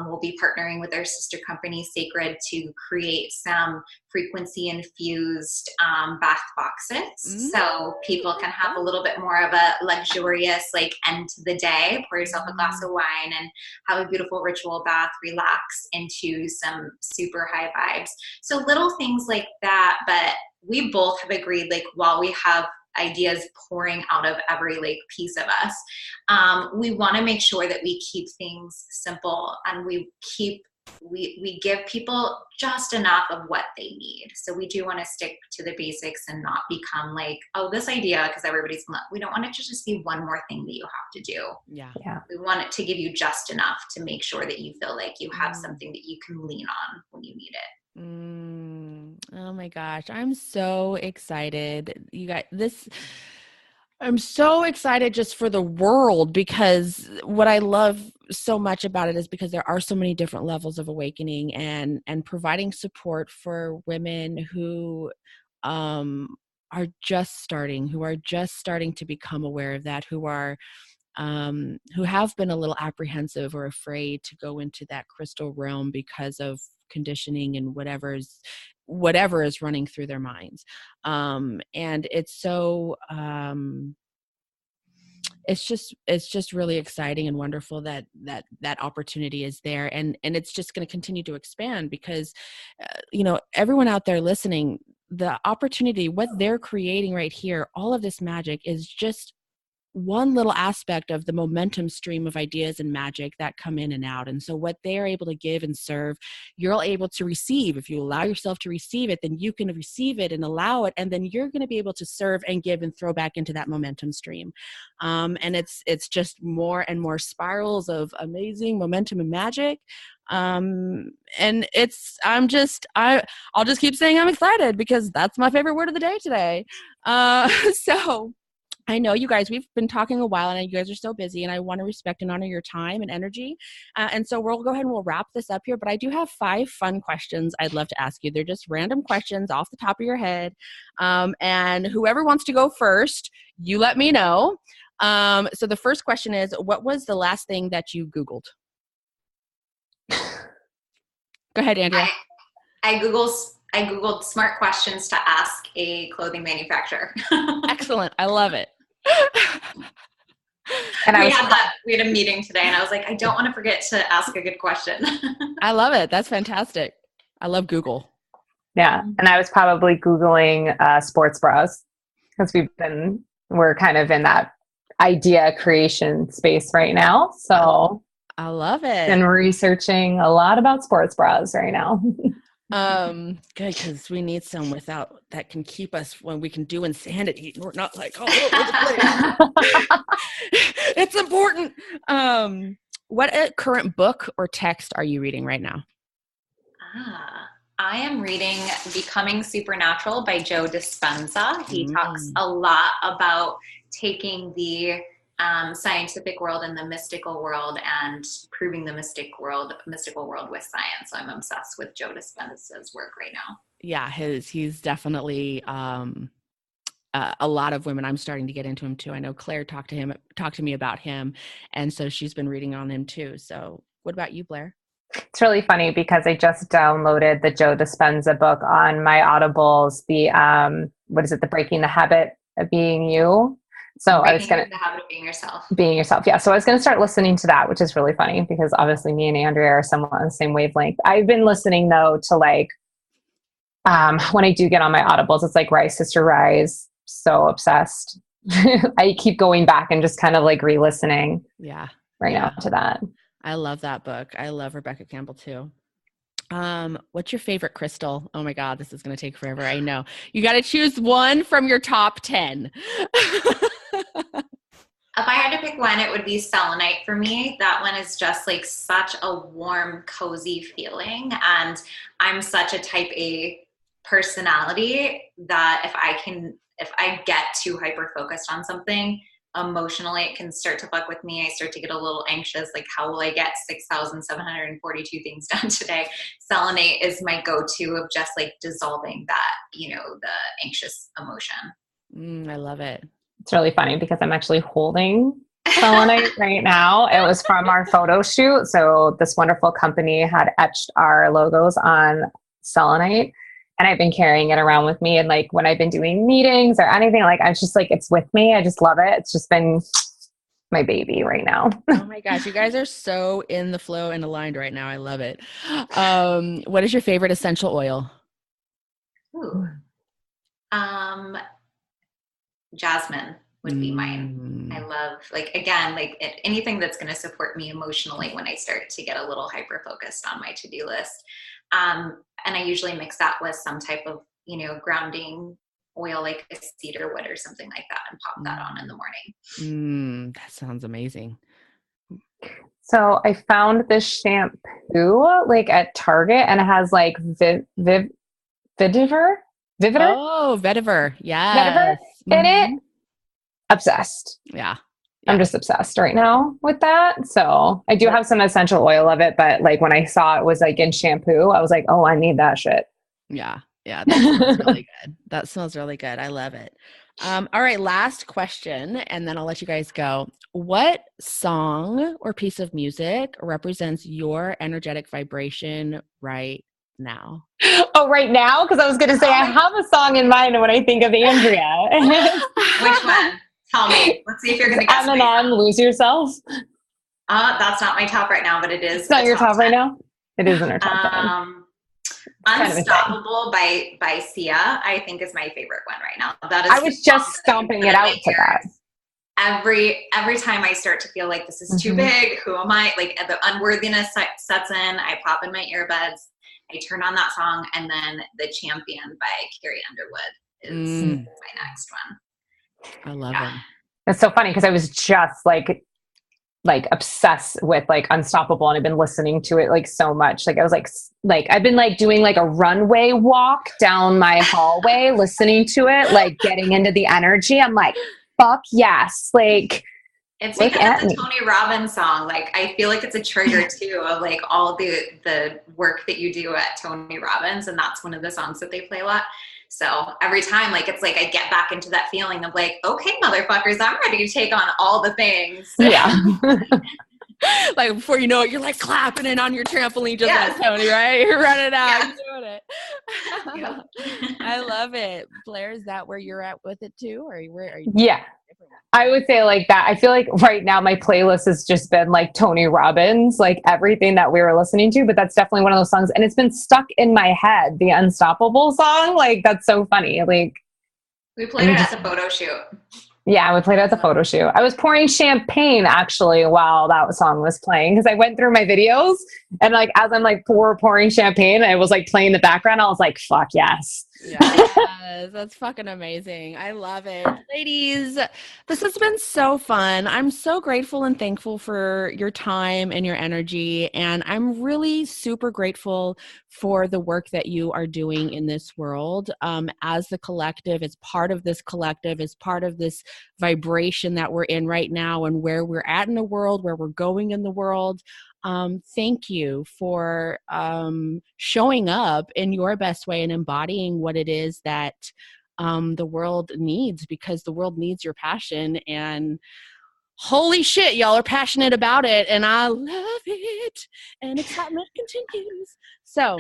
We'll be partnering with our sister company, Sacred, to create some frequency infused bath boxes. So people can have a little bit more of a luxurious like end to the day, pour yourself a glass of wine and have a beautiful ritual bath, relax into some super high vibes. So little things like that. But we both have agreed, like, while we have ideas pouring out of every like piece of us, we want to make sure that we keep things simple, and we give people just enough of what they need. So we do want to stick to the basics and not become like, oh, this idea, because everybody's, we don't want it to just be one more thing that you have to do. Yeah. We want it to give you just enough to make sure that you feel like you have something that you can lean on when you need it. Oh my gosh, I'm so excited. You guys, I'm so excited just for the world, because what I love so much about it is because there are so many different levels of awakening and providing support for women who are just starting to become aware of that, who have been a little apprehensive or afraid to go into that crystal realm because of conditioning and whatever is running through their minds. And it's so it's just really exciting and wonderful that opportunity is there, and it's just going to continue to expand, because everyone out there listening, the opportunity, what they're creating right here, all of this magic is just one little aspect of the momentum stream of ideas and magic that come in and out. And so what they're able to give and serve, you're able to receive. If you allow yourself to receive it, then you can receive it and allow it, and then you're going to be able to serve and give and throw back into that momentum stream. And it's just more and more spirals of amazing momentum and magic. And I'll just keep saying I'm excited, because that's my favorite word of the day today. So I know you guys, we've been talking a while, and I know you guys are so busy, and I want to respect and honor your time and energy. And so we'll go ahead and we'll wrap this up here. But I do have 5 fun questions I'd love to ask you. They're just random questions off the top of your head. And whoever wants to go first, you let me know. So the first question is, what was the last thing that you Googled? Go ahead, Andrea. I Googled smart questions to ask a clothing manufacturer. Excellent. I love it. And we had a meeting today, and I was like, I don't want to forget to ask a good question. I love it. That's fantastic. I love Google. Yeah. And I was probably Googling sports bras, because we're kind of in that idea creation space right now. So I love it. Been researching a lot about sports bras right now. Good, because we need some that can keep us when we can do insanity. We're not like all over the place. It's important. What current book or text are you reading right now? I am reading Becoming Supernatural by Joe Dispenza. He talks a lot about taking the scientific world and the mystical world and proving the mystical world with science. So I'm obsessed with Joe Dispenza's work right now. Yeah, he's definitely a lot of women. I'm starting to get into him too. I know Claire talked to me about him, and so she's been reading on him too. So what about you, Blair? It's really funny because I just downloaded the Joe Dispenza book on my Audibles, the Breaking the Habit of Being You. So I was the habit of being yourself. Being yourself. Yeah. So I was going to start listening to that, which is really funny because obviously me and Andrea are somewhat on the same wavelength. I've been listening though to when I do get on my Audibles, it's like Rise, Sister, Rise. So obsessed. I keep going back and just kind of like re-listening. Yeah. Now to that. I love that book. I love Rebecca Campbell too. What's your favorite crystal? Oh my God, this is going to take forever. I know. You got to choose one from your top 10. If I had to pick one, it would be selenite for me. That one is just like such a warm, cozy feeling. And I'm such a type A personality that if I get too hyper focused on something, emotionally, it can start to fuck with me. I start to get a little anxious, like how will I get 6,742 things done today? Selenite is my go-to of just like dissolving that, the anxious emotion. I love it. It's really funny because I'm actually holding selenite right now. It was from our photo shoot. So this wonderful company had etched our logos on selenite. And I've been carrying it around with me. And like when I've been doing meetings or anything, like I'm just like, it's with me. I just love it. It's just been my baby right now. Oh my gosh. You guys are so in the flow and aligned right now. I love it. What is your favorite essential oil? Ooh. Jasmine would be mine. I love anything that's going to support me emotionally when I start to get a little hyper focused on my to-do list. And I usually mix that with some type of, grounding oil, like a cedar wood or something like that, and pop that on in the morning. That sounds amazing. So I found this shampoo like at Target, and it has like Vetiver. Oh, Vetiver. Yeah. Vetiver in it. Obsessed. Yeah. I'm just obsessed right now with that. So I do have some essential oil of it, but like when I saw it was like in shampoo, I was like, oh, I need that shit. Yeah. Yeah. That smells really good. That smells really good. I love it. All right. Last question, and then I'll let you guys go. What song or piece of music represents your energetic vibration right now? Oh, right now? Because I was going to say, I have a song in mind when I think of Andrea. Which one? Tell me. Let's see if you're going to guess. Eminem, Lose Yourself. That's not my top right now, but it is. It's not your top right now? It is in our top 10. Unstoppable by Sia, I think is my favorite one right now. That is. I was just stomping it out to that. Every time I start to feel like this is too big, who am I? Like the unworthiness sets in. I pop in my earbuds. I turn on that song, and then The Champion by Carrie Underwood is my next one. I love it. It's so funny because I was just like obsessed with like Unstoppable, and I've been listening to it like so much. Like I was like I've been like doing like a runway walk down my hallway, listening to it, like getting into the energy. I'm like, fuck yes. Like, It's look because at it's me. a Tony Robbins song. Like, I feel like it's a trigger too of like all the work that you do at Tony Robbins, and that's one of the songs that they play a lot. So every time, like, it's like I get back into that feeling of like, okay, motherfuckers, I'm ready to take on all the things. Yeah. Like before you know it, you're like clapping it on your trampoline, just Yes. like Tony, right? You're running out, Yes. you're doing it. Yep. I love it. Blair, is that where you're at with it too, or where are you? Yeah. I would say like that. I feel like right now my playlist has just been like Tony Robbins, like everything that we were listening to, but that's definitely one of those songs. And it's been stuck in my head, the Unstoppable song. Like, that's so funny. Like, We played it at the photo shoot. yeah, we played it at the photo shoot. I was pouring champagne actually while that song was playing, because I went through my videos and like as I'm like pouring champagne, I was like playing the background. I was like, fuck yes. Yes, that's fucking amazing. I love it. Ladies, this has been so fun. I'm so grateful and thankful for your time and your energy. And I'm really super grateful for the work that you are doing in this world. As the collective, as part of this collective, as part of this vibration that we're in right now and where we're at in the world, where we're going in the world. Thank you for showing up in your best way and embodying what it is that the world needs, because the world needs your passion. And holy shit, y'all are passionate about it, and I love it, and excitement continues. So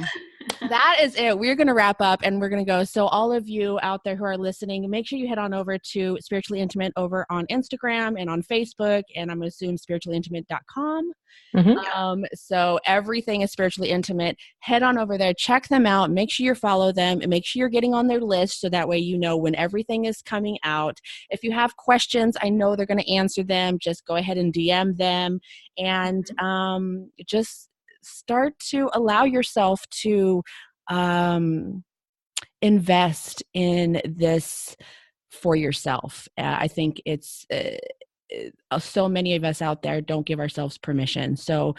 that is it. We're going to wrap up and we're going to go. So all of you out there who are listening, make sure you head on over to Spiritually Intimate over on Instagram and on Facebook, and I'm going to assume spirituallyintimate.com. Mm-hmm. So everything is Spiritually Intimate. Head on over there, check them out, make sure you follow them, and make sure you're getting on their list so that way you know when everything is coming out. If you have questions, I know they're going to answer them. Just go ahead and DM them, and just start to allow yourself to invest in this for yourself. I think it's so many of us out there don't give ourselves permission. So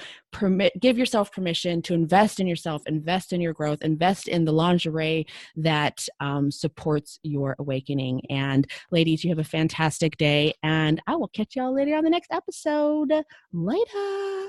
give yourself permission to invest in yourself, invest in your growth, invest in the lingerie that supports your awakening. And ladies, you have a fantastic day, and I will catch y'all later on the next episode. Later.